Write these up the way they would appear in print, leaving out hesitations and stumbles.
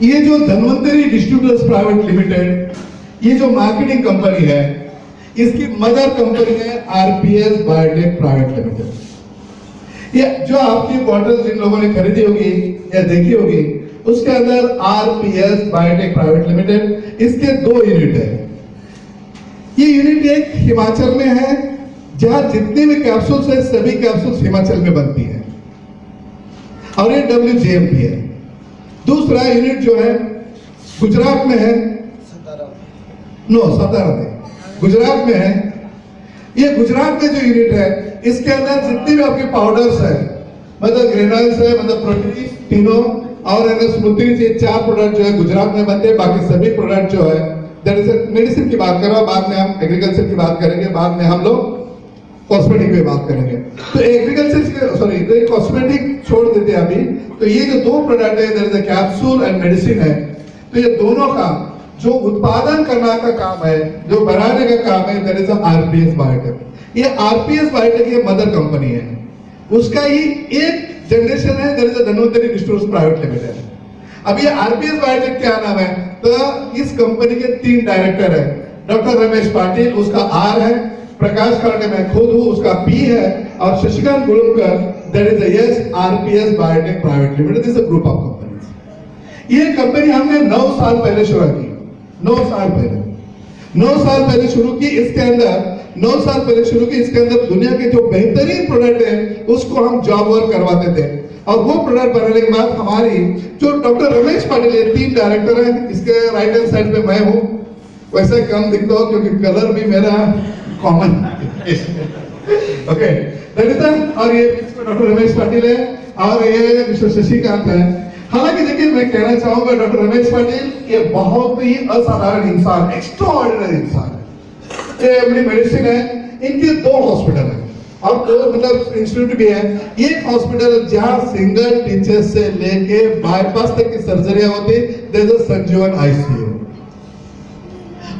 ये जो Dhanvantari distributors private limited, ये जो मार्केटिंग कंपनी है, इसकी मदर कंपनी है आरपीएस बायोटेक प्राइवेट लिमिटेड। ये जो आपकी बॉटल जिन लोगों ने खरीदी होगी या देखी होगी, उसके अंदर आरपीएस बायोटेक प्राइवेट लिमिटेड, इसके 2 यूनिट है। ये यूनिट एक हिमाचल में है, जहां जितने भी कैप्सूल्स है सभी कैप्सूल्स हिमाचल में बनती है और ये WGMP है। दूसरा यूनिट जो है गुजरात में है, सतारा में, गुजरात में है। ये गुजरात में जो यूनिट है, इसके अंदर जितने भी आपके पाउडर्स है, मतलब ग्रेनुल्स है, मतलब प्रोटीन, तीनों और स्मूथीज, ये 4 प्रोडक्ट जो है गुजरात में बनते हैं। बाकी सभी प्रोडक्ट जो है, दैट इज मेडिसिन की बात कर रहा हूं, बाद में हम एग्रीकल्चर की बात करेंगे, बाद में हम लोग कॉस्मेटिक की बात करेंगे। तो एग्रीकल्चर सॉरी कॉस्मेटिक छोड़ देते हैं अभी। तो ये जो 2 प्रोडक्ट है, that is capsule and medicine है, तो ये दोनों का जो उत्पादन करना का काम है, जो बनाने का काम है, दैट इज आरपीएस बायोटेक। ये आरपीएस बायोटेक ये मदर कंपनी है, उसका ही एक जनरेशन है, that is Dhanvantari distributors private limited. अब ये आरपीएस बायोटेक क्या नाम है, तो इस कंपनी के 3 डायरेक्टर है। डॉक्टर रमेश पाटिल, उसका आर है, प्रकाश करने मैं खुद हूं, उसका पी है, और Shashikant Gurunkar, that is S RPS biotech private limited, is a group of companies. ये कंपनी हमने 9 साल पहले शुरू की, 9 साल पहले शुरू की। इसके अंदर 9 साल पहले शुरू की, इसके अंदर दुनिया के जो बेहतरीन प्रोडक्ट है उसको हम जॉब वर्क करवाते थे, और वो प्रोडक्ट बनाने के बाद हमारी जो डॉक्टर रमेश पाटिल, ये 3 डायरेक्टर हैं, इसके राइट हैंड साइड पे मैं हूं, वैसे कम दिखता हूं क्योंकि कलर भी मेरा कॉमन ओके, और ये डॉक्टर रमेश पाटिल है, और ये मिस्टर शशिकांत है। हालांकि देखिए, मैं कहना चाहूंगा डॉक्टर रमेश पाटिल ये बहुत ही असाधारण इंसान, एक्स्ट्राऑर्डिनरी इंसान है। ये एमडी मेडिसिन है, इनके 2 हॉस्पिटल है और 2 मतलब इंस्टीट्यूट भी है। एक हॉस्पिटल जहां सिंगल टीचर्स से लेके बाईपास तक की सर्जरियां होती, दैट इज संजीवन आईसीयू।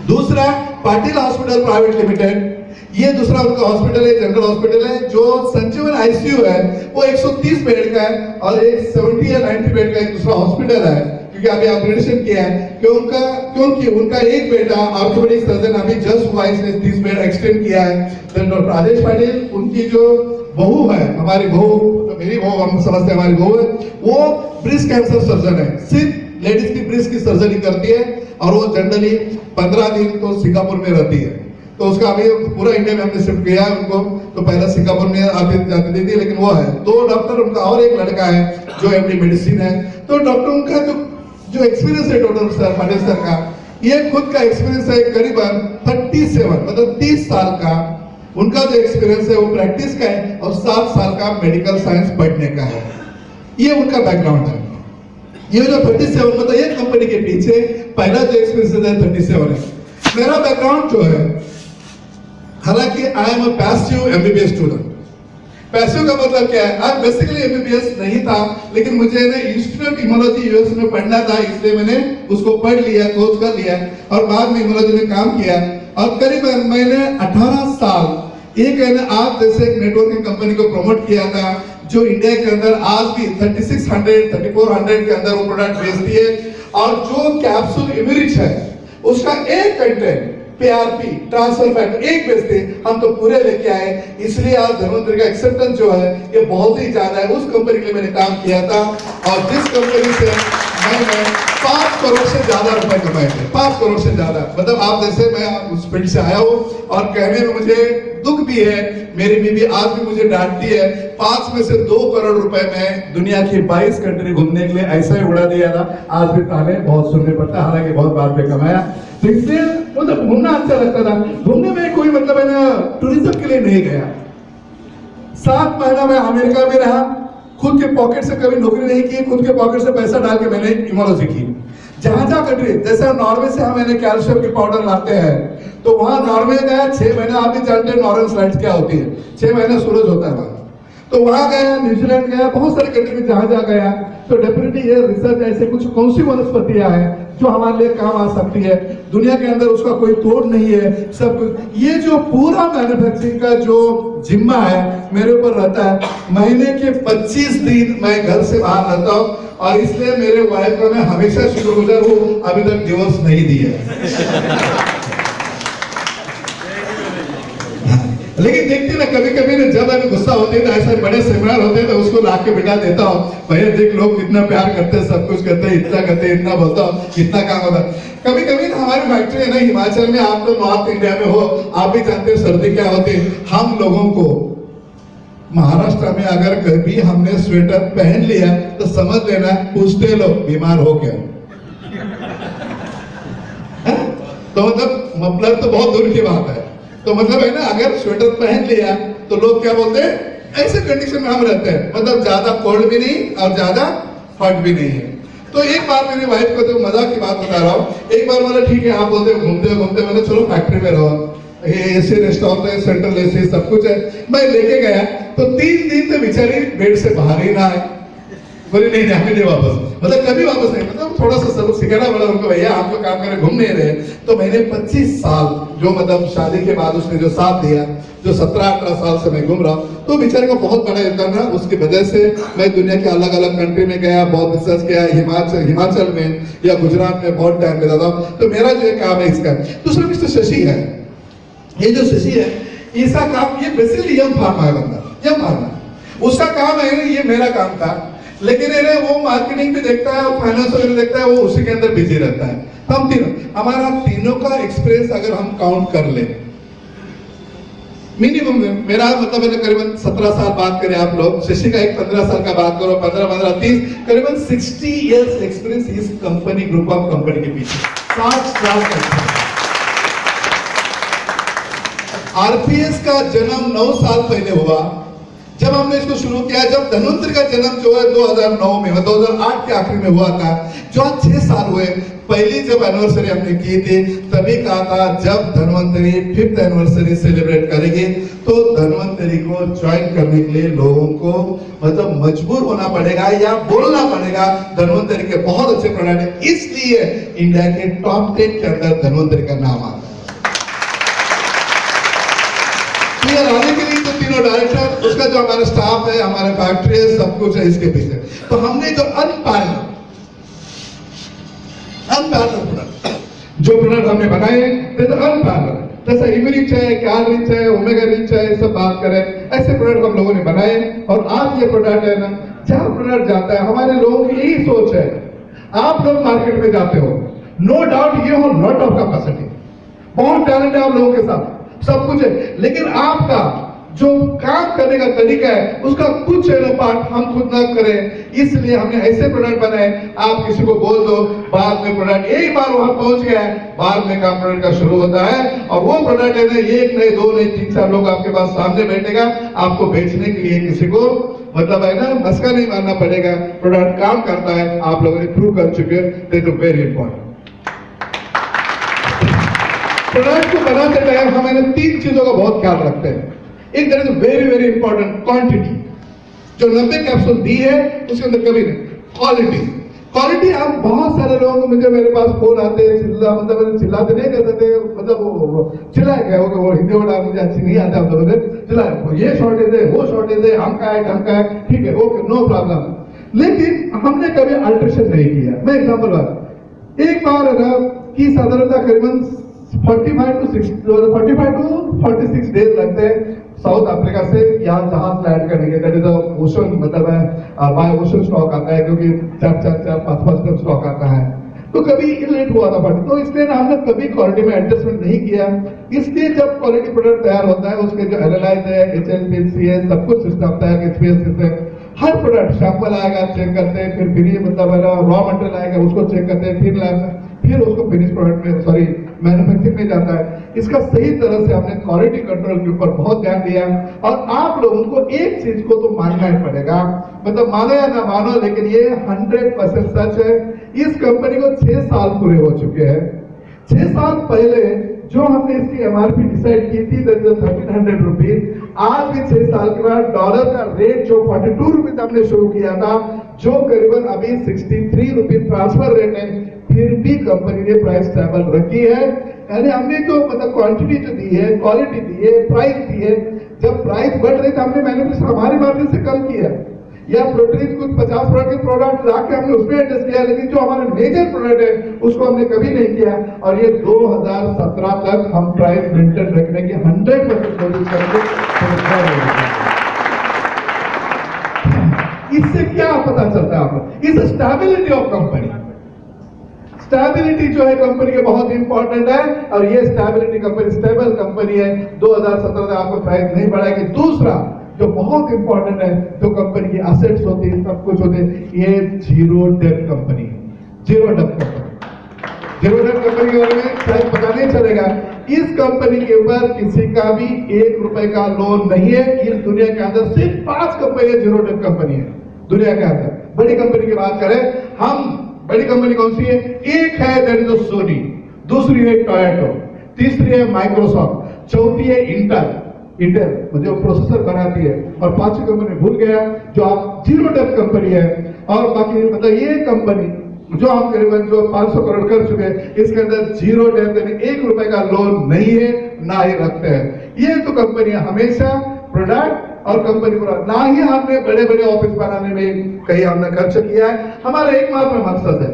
दूसरा पाटिल हॉस्पिटल प्राइवेट लिमिटेड, ये दूसरा उनका हॉस्पिटल है, जनरल हॉस्पिटल है। जो संजीवन आईसीयू है वो 130 बेड का है, और एक 70 या 90 बेड का एक दूसरा हॉस्पिटल है, क्योंकि अभी अपग्रेडेशन किया है क्योंकि उनका एक बेटा ऑर्थोपेडिक सर्जन अभी जस्ट हुआ, इसने 30 बेड एक्सटेंड किया है। डॉक्टर राजेश पाटिल, उनकी जो बहू है, हमारी बहू, तो मेरी बहू, हम समझते हैं हमारी बहू है, वो ब्रेस्ट कैंसर सर्जन है, सिर्फ लेडीज की ब्रेस्ट की सर्जरी करती है, और वो जनरली 15 दिन तो सिंगापुर में रहती है। तो उसका अभी पूरा इंडिया में हमने शिफ्ट किया है उनको, तो पहले सिंगापुर में जाती थी, लेकिन वो है 2 डॉक्टर, उनका और एक लड़का है जो एमडी मेडिसिन है। तो डॉक्टर उनका जो एक्सपीरियंस है डॉक्टर सर पाटिल सर का, ये खुद का एक्सपीरियंस है करीबन 37 मतलब 30 साल का उनका जो एक्सपीरियंस है वो प्रैक्टिस का है, और 7 साल का मेडिकल साइंस पढ़ने का है। ये उनका बैकग्राउंड है। ये जो 37 मतलब एक कंपनी के पीछे पहला जो एक्सपीरियंस है 37 है। मेरा बैकग्राउंड जो है, हालांकि I am a passive MBBS student. Passive का मतलब क्या है, आज बेसिकली एमबीबीएस नहीं था, लेकिन मुझे ना इंस्टीट्यूट ऑफ इम्यूनोलॉजी यूएस में पढ़ना था, इसलिए मैंने उसको पढ़ लिया, कोर्स कर लिया, और बाद में इम्यूनोलॉजी में काम किया। और करीबन मैंने 18 साल एक आप जैसे एक नेटवर्किंग कंपनी को प्रमोट किया था, जो इंडिया के अंदर आज भी 3600 3400 के अंदर वो प्रोडक्ट बेचती है। और जो कैप्सूल इमरिच है, उसका एक कंटेंट पीआरपी ट्रांसफर फैक्टर एक बेचते, हम तो पूरे लेके आए। इसलिए आज धन्वंतरी का एक्सेप्टेंस जो है ये बहुत ही ज्यादा है। उस कंपनी के लिए मैंने काम किया था, और जिस कंपनी से मैंने 5 करोड़ से ज्यादा रुपए कमाए थे, 5 करोड़ से ज्यादा। मतलब आप जैसे, मैं उस फील्ड से आया हूँ, और कहने में मुझे दुख भी है, मेरी बीवी आज भी मुझे डांटती है। 5 में से 2 करोड़ रुपए में दुनिया की 22 कंट्री घूमने के लिए ऐसा ही उड़ा दिया था। आज भी ताने बहुत सुनने पड़ता है, हालांकि बहुत बाद में कमाया। तो इसलिए मतलब घूमना अच्छा लगता था। घूमने में कोई मतलब है ना, टूरिज्म के लिए नहीं गया। 7 महीना मैं अमेरिका में रहा, खुद के पॉकेट से कभी नौकरी नहीं की, खुद के पॉकेट से पैसा डाल के मैंने इम्यूनोलॉजी की। जहां कंट्री, जैसे नॉर्वे से हम मैंने कैल्शियम की पाउडर लाते हैं, तो वहां नॉर्वे गया 6 महीने, आप भी जानते हैं नॉर्दर्न लाइट्स क्या होती है, 6 महीने सूरज होता है वहां। तो वहां गया, न्यूजीलैंड गया, बहुत सारे कंट्री में जहां गया, तो डेफिनेटली ये रिसर्च ऐसे कुछ कौन सी वनस्पतियां हैं जो हमारे लिए काम आ सकती है, दुनिया के अंदर उसका कोई तोड़ नहीं है, सब कुछ। ये जो पूरा मैन्युफैक्चरिंग का जो जिम्मा है मेरे ऊपर रहता है। महीने के 25 दिन मैं घर से बाहर रहता हूँ, और इसलिए मेरे वाइफ को मैं हमेशा शुक्रगुजार हूँ, अभी तक डिवोर्स नहीं दिया। लेकिन देखते ना कभी कभी ना जब अभी गुस्सा होते हैं तो ऐसे बड़े सेमिनार होते हैं तो उसको ला के बिठा देता हूँ, भैया देख लोग कितना प्यार करते हैं, सब कुछ करते हैं, इतना करते हैं, इतना बोलता हूँ, इतना काम होता है। कभी कभी ना हमारी फैक्ट्री है ना हिमाचल में, आप तो नॉर्थ इंडिया में हो, आप भी जानते हैं सर्दी क्या होती है। हम लोगों को महाराष्ट्र में अगर कभी हमने स्वेटर पहन लिया तो समझ लेना पूछते लोग बीमार हो क्या। तो मतलब तो बहुत दूर की बात है। तो मतलब है ना, अगर स्वेटर पहन लिया तो लोग क्या बोलते हैं, ऐसे कंडीशन में हम रहते हैं, मतलब ज्यादा कोल्ड भी नहीं और ज्यादा हॉट भी नहीं है। तो एक बार मेरी वाइफ को, तो मजाक की बात बता रहा हूँ, एक बार बोला ठीक है आप बोलते घूमते घूमते, मैंने चलो फैक्ट्री में रहो, एसी रेस्टोरेंट है, सेंट्रल एसी सब कुछ है, मैं लेके गया तो 3 दिन तो बेचारी बेड से बाहर ही ना आए। बोले नहीं नहीं नहीं वापस, मतलब कभी वापस नहीं, मतलब थोड़ा सा सबक सिखाना पड़ा उनको, भैया आप जो काम करे घूम नहीं रहे। तो मैंने 25 साल जो मतलब शादी के बाद उसने जो साथ दिया, जो 17-18 साल से मैं घूम रहा हूँ, तो बेचारे का बहुत बड़ा योगदान रहा। उसकी वजह से मैं दुनिया के अलग अलग कंट्री में गया, बहुत रिसर्च किया, हिमाचल में या गुजरात में बहुत टाइम बिताता हूँ। तो मेरा जो काम है इसका। दूसरा मिस्टर शशि है, ये जो शशि है इसका काम, ये बेसिकली यंग फार्मा है बंदा, यंग फार्मा, उसका काम है, ये मेरा काम था। लेकिन वो मार्केटिंग भी देखता है, फाइनेंस वगैरह देखता है, वो उसी के अंदर बिजी रहता है। हम तीनों, हमारा तीनों का एक्सपीरियंस अगर हम काउंट कर ले, मिनिमम मेरा मतलब है करीबन 17 साल बात करें आप लोग, शशि का एक 15 साल का बात करो, 15 30, करीबन 60 इयर्स एक्सपीरियंस इस कंपनी, ग्रुप ऑफ कंपनी के पीछे 60 साल का। आरपीएस का जन्म 9 साल पहले हुआ जब हमने इसको शुरू किया। जब धन्वंतरी का जन्म जो है 2009 में, 2008 के आखिरी में हुआ था, जो आज 6 साल हुए। पहली जब एनिवर्सरी हमने की थी तभी कहा था जब धन्वंतरी 5th एनिवर्सरी सेलिब्रेट करेगी तो धन्वंतरी को ज्वाइन करने के लिए लोगों को मतलब मजबूर होना पड़ेगा या बोलना पड़ेगा धन्वंतरी के बहुत अच्छे प्रोडक्ट है, इसलिए इंडिया के टॉप 10 के अंदर धन्वंतरी का नाम आता है। आने के लिए तो तीनों डायरेक्टर, उसका जो हमारा स्टाफ है, हमारे फैक्ट्री है, सब कुछ है इसके पीछे। तो हमने जो अनपैरेलल जो प्रोडक्ट हमने बनाए, अनपैरेलल, जैसा इमरिच है, कैलरिच है, ओमेगा रिच है, सब बात करें, ऐसे प्रोडक्ट हम लोगों ने बनाए। और आज ये प्रोडक्ट है ना, जहां प्रोडक्ट जाता है, हमारे लोगों की यही सोच है। आप लोग मार्केट में जाते हो, नो डाउट ये हो लॉट ऑफ कैपेसिटी, बहुत टैलेंट है आप लोगों के साथ, सब कुछ है, लेकिन आपका जो काम करने का तरीका है उसका कुछ पार्ट हम खुद ना करें। इसलिए हमने ऐसे प्रोडक्ट बनाए, आप किसी को बोल दो, बाद में प्रोडक्ट एक बार वहां पहुंच गया है, बाद में काम प्रोडक्ट का शुरू होता है। और वो प्रोडक्ट है ना, 1 नहीं 2 नहीं 3-4 लोग आपके पास सामने बैठेगा, आपको बेचने के लिए किसी को मतलब है ना मस्का नहीं मारना पड़ेगा। प्रोडक्ट काम करता है, आप लोगों ने प्रूव कर चुके हैं, that is very important. Product को बनाते टाइम हम 3 चीजों का बहुत ख्याल रखते हैं। एक तरह से वेरी वेरी इंपॉर्टेंट क्वांटिटी, जो 90 कैप्सूल दी है उसके अंदर कभी नहीं। क्वालिटी आप बहुत सारे लोगों को, मुझे मेरे पास फोन आते हैं, मतलब चिल्लाते नहीं कर सकते, मतलब वो चिल्लाए गए वो हिंदी वाला मुझे अच्छी नहीं आता, मतलब चिल्लाए ये शॉर्टेज है, वो शॉर्टेज है, हम का है, ठीक है, ओके, नो प्रॉब्लम। लेकिन हमने कभी अल्ट्रेशन नहीं किया। मैं एग्जाम्पल बात, एक बार है ना कि साधारणतः करीबन 45 to 46 डेज लगते हैं साउथ अफ्रीका से यहाँ जहाज लैंड करने के। दैट इज ओशन, मतलब है बाय ओशन स्टॉक आता है, क्योंकि 4-5 टन स्टॉक आता है, तो कभी लेट हुआ था। बट तो इसलिए ना हमने कभी क्वालिटी में एडजस्टमेंट नहीं किया। इसलिए जब क्वालिटी प्रोडक्ट तैयार होता है, उसके जो एनालाइज है, HLPC है, सब कुछ सिस्टम होता है, HPLC सिस्टम, हर प्रोडक्ट सैंपल आएगा, चेक करते हैं, फिर मतलब रॉ मटेरियल आएगा, उसको चेक करते हैं, फिर लैब में, फिर उसको फिनिश प्रोडक्ट में, सॉरी मैन्युफैक्चरिंग में जाता है। इसका सही तरह से हमने क्वालिटी कंट्रोल के ऊपर बहुत ध्यान दिया। और आप लोगों को एक चीज को तो मानना ही पड़ेगा, मतलब मानो या ना मानो, लेकिन ये 100% सच है। इस कंपनी को 6 साल पूरे हो चुके हैं। 6 साल पहले जो हमने इसकी MRP डिसाइड की थी, दैट इज 1300 रुपीज। आज भी 6 साल के बाद डॉलर का रेट जो 42 रुपीज हमने शुरू किया था, जो करीबन अभी 63 रुपीज ट्रांसफर रेट है, फिर भी कंपनी ने प्राइस स्टेबल रखी है। यानी हमने जो मतलब क्वांटिटी जो दी है, क्वालिटी दी है, प्राइस दी है। जब प्राइस बढ़ रही तो हमने मैन्युफैक्चर हमारी मार्जिन से कम किया, या प्रोटीन कुछ 50 प्रोडक्ट के प्रोडक्ट लाके हमने उसमें एडजस्ट किया, लेकिन जो हमारे मेजर प्रोडक्ट है उसको हमने कभी नहीं किया। और ये 2017 तक हम प्राइस मेंटेन रखने की 100% कोशिश करेंगे। इससे क्या पता चलता है आपको? इस स्टेबिलिटी ऑफ कंपनी, स्टेबिलिटी जो है कंपनी के बहुत इंपॉर्टेंट है, और ये स्टेबिलिटी कंपनी स्टेबल कंपनी है। 2017 तक आपको प्राइस नहीं बढ़ाएगी। दूसरा जो बहुत इंपॉर्टेंट है, जो कंपनी की एसेट्स होती है, सब कुछ होते हैं, ये जीरो डेट कंपनी है। Zero debt company, zero debt company के बारे में शायद पता नहीं चलेगा। इस कंपनी के ऊपर किसी का भी 1 रुपए का लोन नहीं है। इस दुनिया के अंदर सिर्फ 5 कंपनियां जीरो डेट कंपनी है दुनिया के अंदर। बड़ी कंपनी की बात करें हम, बड़ी कंपनी कौन सी है? एक है दैट इज सोनी, दूसरी है टोयोटो, तीसरी है माइक्रोसॉफ्ट, चौथी है इंटेल जो प्रोसेसर बनाती है, और पांचवी कंपनी भूल गया जो आप जीरो डेट कंपनी है। और बाकी मतलब ये कंपनी जो हम करीबन जो 500 करोड़ कर चुके हैं, इसके अंदर जीरो डेट यानी 1 रुपए का लोन नहीं है, ना ही रखते हैं। ये तो कंपनी हमेशा प्रोडक्ट और कंपनी पूरा, ना ही हमने बड़े बड़े ऑफिस बनाने में कहीं हमने खर्च किया है। हमारा एकमात्र मकसद है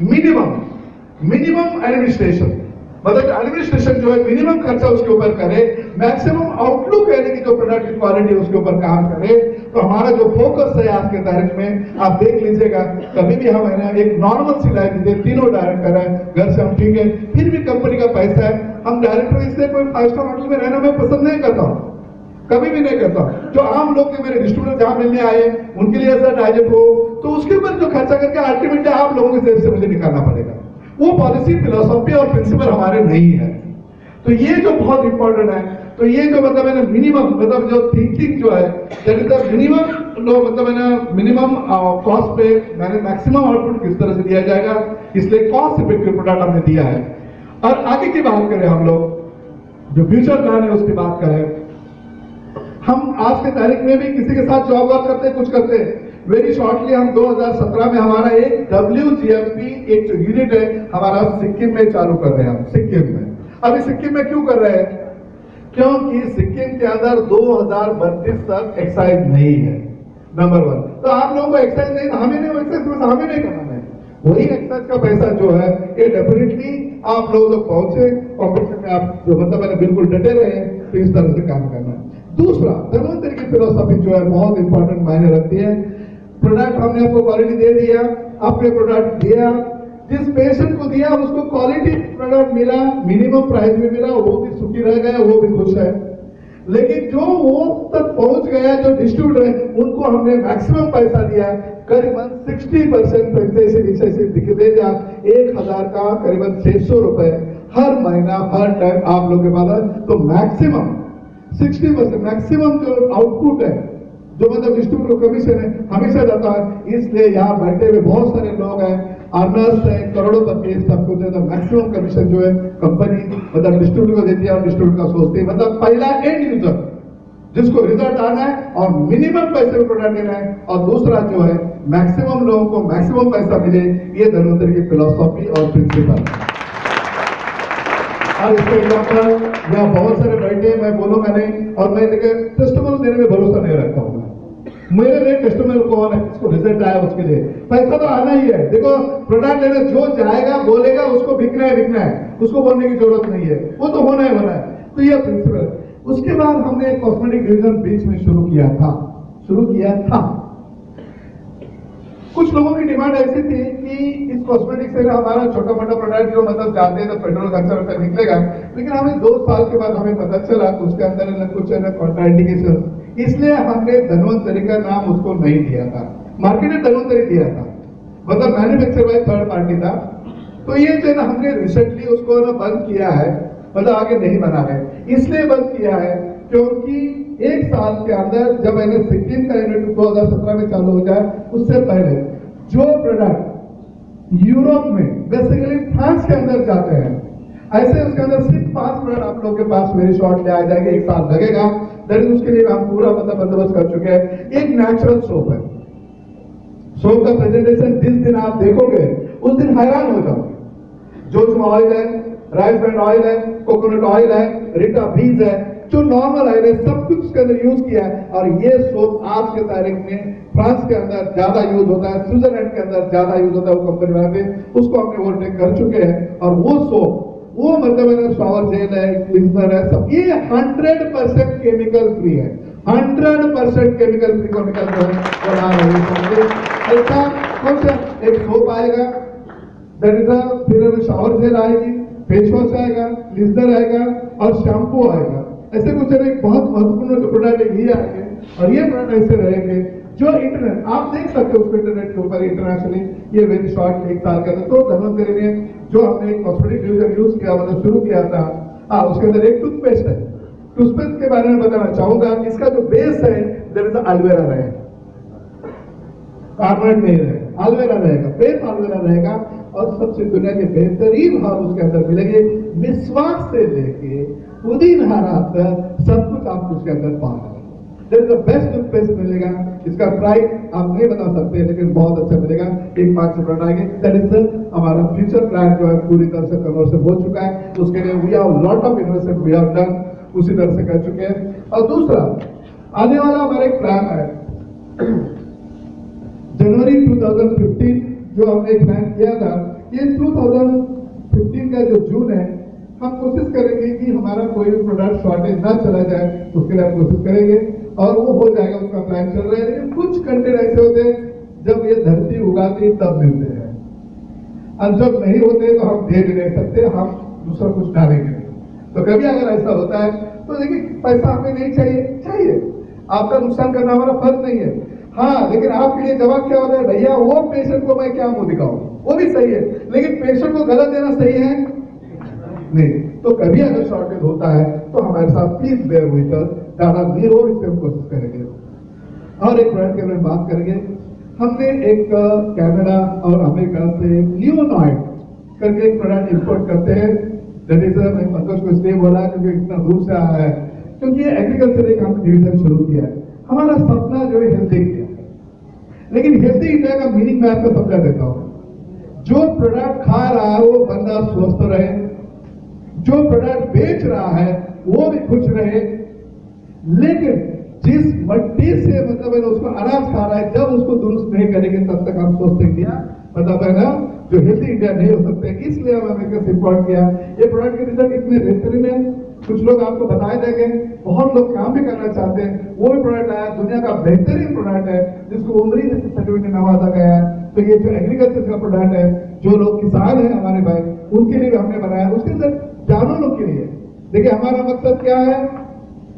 मिनिमम एडमिनिस्ट्रेशन, मतलब एडमिनिस्ट्रेशन जो है मिनिमम खर्चा उसके ऊपर करे, मैक्सिमम आउटलुक यानी कि जो प्रोडक्ट की क्वालिटी उसके ऊपर काम करे। तो हमारा जो फोकस है आज के तारीख में, आप देख लीजिएगा, कभी भी हम है ना एक नॉर्मल सी लाइफ जीते, तीनों डायरेक्टर है, घर से हम ठीक है, फिर भी कंपनी का पैसा है। हम डायरेक्टर इसलिए कोई 5 स्टार होटल में रहना मैं पसंद नहीं करता हूँ, कभी भी नहीं करता। जो आम लोग के मेरे डिस्ट्रीब्यूटर जहां मिलने आए उनके लिए ऐसा डाइजेट हो, तो उसके ऊपर जो खर्चा करके अल्टीमेटली आप लोगों की जेब से मुझे निकालना पड़ेगा। वो पॉलिसी, फिलॉसफी और प्रिंसिपल हमारे नहीं है। तो ये जो बहुत इंपॉर्टेंट है, तो ये जो मतलब है ना मिनिमम, मतलब जो थिंकिंग जो है दैट इज द मिनिमम लोग, मतलब है ना मिनिमम कॉस्ट पे मैंने मैक्सिमम आउटपुट किस तरह से दिया जाएगा, इसलिए कॉस्ट इफेक्टिव प्रोडक्ट हमने दिया है। और आगे की बात करें, हम लोग जो फ्यूचर प्लान है उसकी बात करें, हम आज के तारीख में भी किसी के साथ जॉब वर्क करते हैं, कुछ करते हैं। वेरी शॉर्टली हम 2017 में हमारा एक WGMP एक जो यूनिट है हमारा सिक्किम में चालू कर रहे हैं। हम सिक्किम में, अभी सिक्किम में क्यों कर रहे हैं? क्योंकि सिक्किम के अंदर 2032 तक एक्साइज नहीं है, नंबर 1। तो आप लोगों को एक्साइज नहीं, हमें नहीं एक्साइज, हमें नहीं करना है। वही एक्साइज का पैसा जो है ये डेफिनेटली आप लोगों तक पहुंचे, कॉम्पिटिशन में आप जो मतलब मैंने बिल्कुल डटे रहे, तो इस तरह से काम करना है। दूसरा, धन्वंतरी की फिलोसफी जो है बहुत इंपॉर्टेंट मायने रखती है। प्रोडक्ट हमने आपको क्वालिटी दे दिया, आपने प्रोडक्ट दिया, जिस पेशेंट को दिया उसको क्वालिटी प्रोडक्ट मिला, मिनिमम प्राइस में मिला, वो भी सुखी रह गया, वो भी खुश है। लेकिन जो वो तक पहुंच गया, जो डिस्ट्रीब्यूटर है, उनको हमने मैक्सिमम पैसा दिया, करीबन 60% पैसे से दे दिया। 1000 का करीबन 600 रुपए हर महीना, हर टाइम आप लोग के पास। तो मैक्सिमम 60% मैक्सिमम जो आउटपुट है, जो मतलब डिस्ट्रीब्यूटर कमीशन है, हमेशा जाता है। इसलिए यहाँ बैठे हुए बहुत सारे लोग हैं, अर्नर्स हैं, करोड़पति, सब कुछ है। तो मैक्सिमम कमीशन जो है कंपनी मतलब डिस्ट्रीब्यूटर को देती है, और डिस्ट्रीब्यूटर का सोचती है, मतलब पहला एंड यूजर जिसको रिजल्ट आना है और मिनिमम पैसे में प्रोडक्ट देना है, और दूसरा जो है मैक्सिमम लोगों को मैक्सिमम पैसा मिले। ये धन्वंतरी की फिलोसफी और प्रिंसिपल। और इसके एग्जाम्पल यहाँ बहुत सारे बैठे, मैं बोलूंगा नहीं, और मैं देखिए कस्टमर देने में भरोसा नहीं रखता हूँ। मेरे लिए कस्टमर कौन है, उसको रिजल्ट आया, उसके लिए पैसा तो आना ही है। देखो प्रोडक्ट लेने जो जाएगा बोलेगा उसको बिकना है, उसको बोलने की जरूरत नहीं है, वो तो होना है। तो ये प्रिंसिपल। उसके बाद हमने कॉस्मेटिक डिवीजन बीच में शुरू किया था। कुछ लोगों की डिमांड ऐसी थी कि इस कॉस्मेटिक से हमारा छोटा मोटा प्रोडक्ट जो मतलब जाते हैं तो पेट्रोल खर्चा निकलेगा, लेकिन हमें 2 साल के बाद हमें पता चला कि उसके अंदर न कुछ है न कॉन्ट्राइंडिकेशन। इसलिए हमने धन्वंतरी का नाम उसको नहीं दिया था, मार्केट में धन्वंतरी दिया था, मतलब मैन्युफैक्चर बाय थर्ड पार्टी था। तो ये जो है ना हमने रिसेंटली उसको ना बंद किया है, मतलब आगे नहीं बना है। इसलिए बंद किया है क्योंकि 1 साल के अंदर जब मैंने सिक्किम का यूनिट 2017 में चालू हो जाए, उससे पहले जो प्रोडक्ट यूरोप में बेसिकली फ्रांस के अंदर जाते हैं, ऐसे उसके अंदर सिर्फ 5 प्रोडक्ट आप लोगों के पास मेरी शॉर्ट ले आ जाएंगे। 1 साल लगेगा, लेकिन उसके लिए हम पूरा मतलब बंदोबस्त कर चुके हैं। एक नेचुरल सोप है, सोप का प्रेजेंटेशन जिस दिन आप देखोगे उस दिन हैरान हो जाओगे। जोजमा ऑयल है, राइस ब्रांड ऑयल है, कोकोनट ऑयल है, रिटा बीज है, जो नॉर्मल है सब कुछ उसके अंदर यूज किया है। और ये सोप आज के तारीख में फ्रांस के अंदर ज्यादा यूज होता है, स्विट्जरलैंड के अंदर ज्यादा यूज होता है, वो कंपनी वाले उसको हमने ओवरटेक कर चुके हैं। और वो सोप, वो मतलब शॉवर जेल है, क्लींजर है, सब ये 100% केमिकल फ्री है, 100% केमिकल फ्री केमिकल जो है बना रहे हैं। ऐसा कौन सा एक सोप आएगा, फिर शॉवर जेल आएगी, फेस वॉश आएगा, क्लींजर आएगा और शैम्पू आएगा। ऐसे कुछ एक बहुत महत्वपूर्ण जो प्रोडक्ट ये आएंगे और ये प्रोडक्ट ऐसे रहेंगे जो इंटरनेट आप देख सकते हो उसको इंटरनेट के ऊपर इंटरनेशनली ये वेरी शॉर्ट 1 साल के अंदर। तो धन्वंतरी ने जो हमने एक कॉस्मेटिक डिवीजन यूज किया मतलब शुरू किया था, उसके अंदर एक टूथपेस्ट है। टूथपेस्ट के बारे में बताना चाहूंगा, इसका जो बेस है दैट इज एलोवेरा रहेगा, कार्बोनेट नहीं रहेगा, एलोवेरा रहेगा, बेस एलोवेरा रहेगा। और सबसे दुनिया के बेहतरीन हाल उसके अंदर मिलेंगे, मिसवाक से लेके पुदीना तक सब कुछ आपको उसके अंदर पाएंगे। बेस्ट टूथपेस्ट मिलेगा, इसका प्राइस आप नहीं बता सकते लेकिन बहुत अच्छा मिलेगा। एक बार से बढ़ाएंगे, दैट इज हमारा फ्यूचर प्लान जो है पूरी तरह से कन्वर्शन हो चुका है। उसके लिए we have lot of investment we have done, उसी तरह से कर चुके हैं। और दूसरा आने वाला हमारा एक प्लान है जनवरी 2015 जो हमने एक प्लान किया था, ये 2015 का जो जून है हम कोशिश करेंगे कि हमारा कोई भी प्रोडक्ट शॉर्टेज ना चला जाए, उसके लिए हम कोशिश करेंगे और वो हो जाएगा, उसका प्लान चल रहा है। लेकिन कुछ कंटेंट ऐसे होते हैं जब ये धरती उगाती तब मिलते हैं और जब नहीं होते तो हम दे भी नहीं सकते, हम दूसरा कुछ डालेंगे। तो कभी अगर ऐसा होता है तो देखिए पैसा हमें नहीं चाहिए, आपका नुकसान करना हमारा फर्ज नहीं है। हाँ, लेकिन आपके लिए जवाब क्या होता है, भैया वो पेशेंट को मैं क्या मुंह दिखाऊं, वो भी सही है, लेकिन पेशेंट को गलत देना सही है नहीं। तो कभी अगर शॉर्टेज होता है तो हमारे साथ प्लीज बेयर विथ अस, ज्यादा देर हो इससे हम कोशिश करेंगे। और एक प्रोडक्ट के बारे में बात करेंगे, हमने एक कनाडा और अमेरिका से लियोनॉइड करके एक प्रोडक्ट इंपोर्ट करते हैं। दैट इज मैं पंकज को इसलिए बोला क्योंकि इतना दूर से आया है, क्योंकि ये एग्रीकल्चर एक हमने डिवीजन शुरू किया है। हमारा सपना जो है हेल्दी इंडिया, लेकिन हेल्दी इंडिया का मीनिंग मैं आपको समझा देता हूँ। जो प्रोडक्ट खा रहा है वो बंदा स्वस्थ रहे, जो प्रोडक्ट बेच रहा है वो भी खुश रहे, लेकिन जिस मट्टी से मतलब है उसको अनाज खा रहा है, जब उसको दुरुस्त नहीं करेंगे तब तक हम स्वस्थ इंडिया मतलब है ना जो हेल्दी इंडिया नहीं हो सकते। इसलिए हम अमेरिका से इंपोर्ट किया। ये प्रोडक्ट के रिजल्ट इतने बेहतरीन है, कुछ लोग आपको बताए देंगे, बहुत लोग काम भी करना चाहते हैं। वो भी प्रोडक्ट आया, दुनिया का बेहतरीन प्रोडक्ट है जिसको उमरी जैसे सर्टिफिकेट नवाजा गया है। तो ये जो एग्रीकल्चर का प्रोडक्ट है, जो लोग किसान हैं हमारे भाई, उनके लिए भी हमने बनाया। उसके अंदर जानवरों के लिए देखिए हमारा मकसद क्या है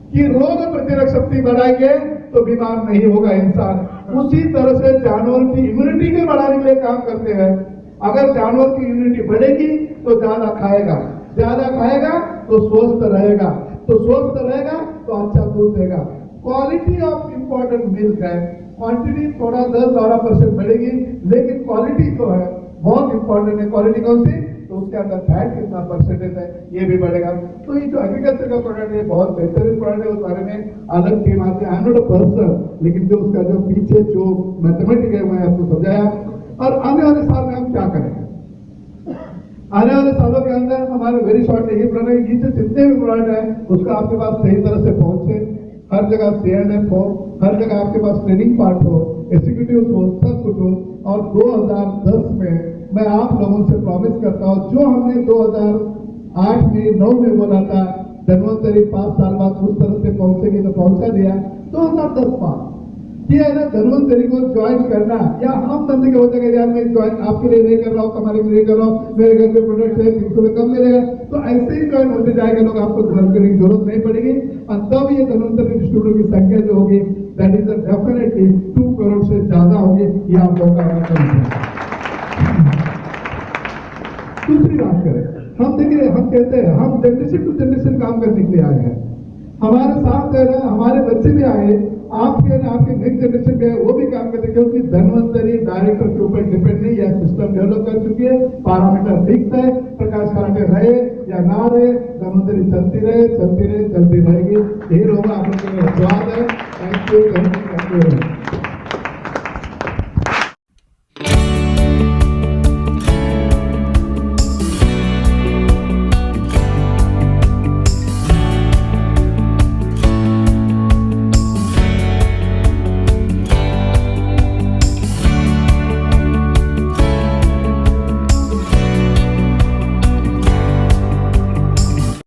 कि रोग प्रतिरोधक शक्ति बढ़ाएंगे तो बीमार नहीं होगा इंसान। उसी तरह से जानवर की इम्यूनिटी को बढ़ाने के लिए काम करते हैं। अगर जानवर की इम्यूनिटी बढ़ेगी तो ज्यादा खाएगा तो स्वस्थ रहेगा, तो स्वस्थ रहेगा तो अच्छा दूध देगा। क्वालिटी ऑफ इंपॉर्टेंट मिल्क है, क्वांटिटी थोड़ा 10-12% बढ़ेगी, लेकिन क्वालिटी जो है बहुत इंपॉर्टेंट है। क्वालिटी कौन सी, तो उसके अंदर फैट कितना परसेंटेज है ये भी बढ़ेगा। तो ये जो एग्रीकल्चर का प्रोडक्ट है बहुत बेहतरीन प्रोडक्ट है, उस बारे में अलग टीम आती है। I am not a person, लेकिन जो उसका जो पीछे जो मैथमेटिक है मैं आपको समझाया। और आने वाले साल में हम क्या करेंगे, आने वाले सालों के अंदर हमारे वेरी शॉर्ट ये प्लान है कि जितने भी प्रोडक्ट है उसका आपके पास सही तरह से पहुंचे, हर जगह CNF हो, हर जगह आपके पास ट्रेनिंग पार्ट हो, एग्जीक्यूटिव हो, सब कुछ हो। और 2010 में मैं आप लोगों से प्रॉमिस करता हूं, जो हमने 2008 में 9 में बोला था धन्वंतरी 5 साल बाद उस तरह से पहुंचेगी तो पहुंचा दिया। 2010 पास कि है ना धन्वंतरी को ज्वाइन करना, या हम बंदे के हो जाएगा यार मैं ज्वाइन आपके लिए नहीं कर रहा हूँ, हमारे लिए कर रहा हूँ, मेरे घर पे प्रोडक्ट है 300 में कम मिलेगा, तो ऐसे ही ज्वाइन होते जाएगा लोग, आपको धन्वंतरी की जरूरत नहीं पड़ेगी। और तब ये धन्वंतरी डिस्ट्रीब्यूटर की संख्या जो होगी दैट इज डेफिनेटली 2 करोड़ से ज्यादा होगी। ये आप लोगों का दूसरी बात करें, हम देखिए हम कहते हैं हम जनरेशन टू जनरेशन काम करने के लिए आए हैं, हमारे साथ है ना हमारे बच्चे भी आए, आपके नेक्स्ट जनरेशन के वो भी काम करते, क्योंकि धन्वंतरी डायरेक्टर के ऊपर डिपेंड नहीं है, सिस्टम डेवलप कर चुकी है, पैरामीटर फिक्स है, प्रकाश कराटे रहे या ना रहे, धन्वंतरी चलती रहेगी, यही होगा आप लोगों के लिए स्वाद है। Thank you.